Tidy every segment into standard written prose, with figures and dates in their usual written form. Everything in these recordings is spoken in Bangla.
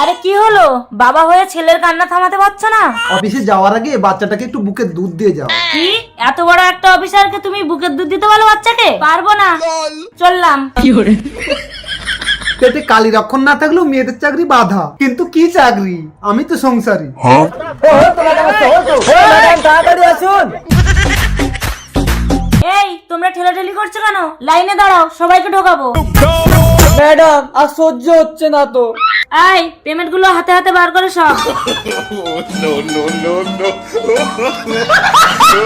আরে কি হলো? বাবা হয়ে ছেলের কান্না থামাতে পারছো না? অফিসে যাওয়ার আগে বাচ্চাটাকে একটু বুকে দুধ দিয়ে যাও। কি এত বড় একটা অফিসারকে তুমি বুকের দুধ দিতে বলো বাচ্চাকে? পারবো না, চললাম। পেটে কালি রক্ষণ না থাকলেও মেয়েদের চাকরি বাধা, কিন্তু কি চাকরি? আমি তো সংসারী। এই তোমরা ঠেলাঠেলি করছো কেন? লাইনে দাঁড়াও, সবাইকে ঢোকাবো। ম্যাডাম আর সহ্য হচ্ছে না তো। এই পেমেন্ট গুলো হাতে হাতে বার করে সব।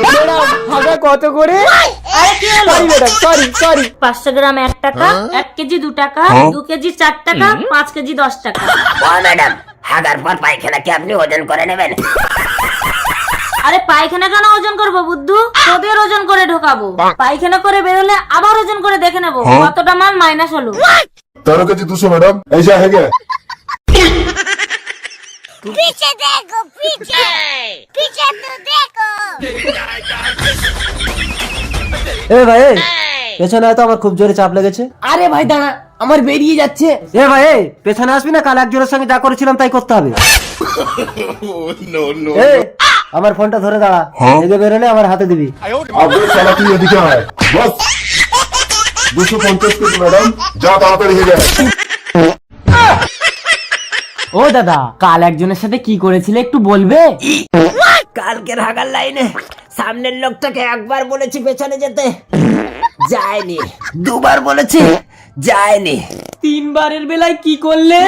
ম্যাডাম হাগা কত করে? আরে কি হলো? সরি ম্যাডাম, সরি 500 গ্রাম 1 টাকা, 1 কেজি 2 টাকা, 2 কেজি 4 টাকা, 5 কেজি 10 টাকা। ও ম্যাডাম, হাগার পর পায়খানা কি আপনি ওজন করে নেবেন? আরে পায়খানা কেন ওজন করবো বুদ্ধু? তোদের ওজন করে ঢোকাবো। পায়খানা করে বেরোলে আবার ওজন করে দেখে নেবো কতটা মাল মাইনাস হলো। 13 কেজি 200 मैडम ऐसा है क्या? पीछे देखो, पीछे पीछे तो देखो। এ ভাই পেছনে তো আমার খুব জোরে চাপ লেগেছে। আরে ভাই দাঁড়া, আমার বেরিয়ে যাচ্ছে। এ ভাই পেছনে আসবি না, কাল একজনের সঙ্গে যা করেছিলাম তাই করতে হবে। এ আমার ফোনটা ধরে দাঁড়া, এদিকে বেরোলে আমার হাতে দিবি। अब ये साला तू ये क्या है? बस 250 केजी मैडम जा ताড়াতাড়ি হয়ে যায়। ও দাদা, কাল একজনের সাথে কি করেছিলে একটু বলবে? কালকের হাগার লাইনে সামনের লোকটাকে একবার বলেছি পেছনে যেতে, যায়নি। দুবার বলেছি, যায়নি। 3 বারের বেলায় কি করলে?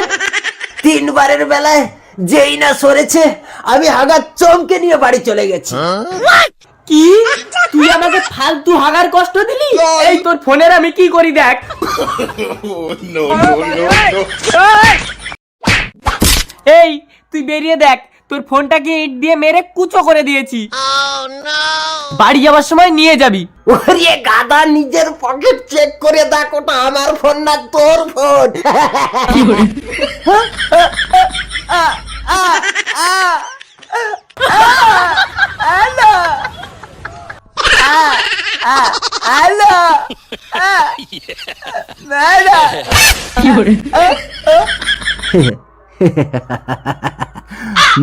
3 বারের বেলায় যেই না সরেছে, আমি হাগার চমকে নিয়ে বাড়ি চলে গেছি। কি তুই আমাকে ফালতু হাগার কষ্ট দিলি? এই তোর ফোনের আমি কি করি দেখ। এই তুই বেরিয়ে দেখ, তোর ফোনটাকে ইট দিয়ে মেরে কুচো করে দিয়েছি। বাড়ি যাওয়ার সময় নিয়ে যাবি। ওরে গাদা, নিজের পকেট চেক করে দেখ, ওটা আমার ফোন না তোর ফোন।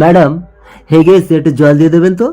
ম্যাডাম হেগে একটু জল দিয়ে দেবেন তো।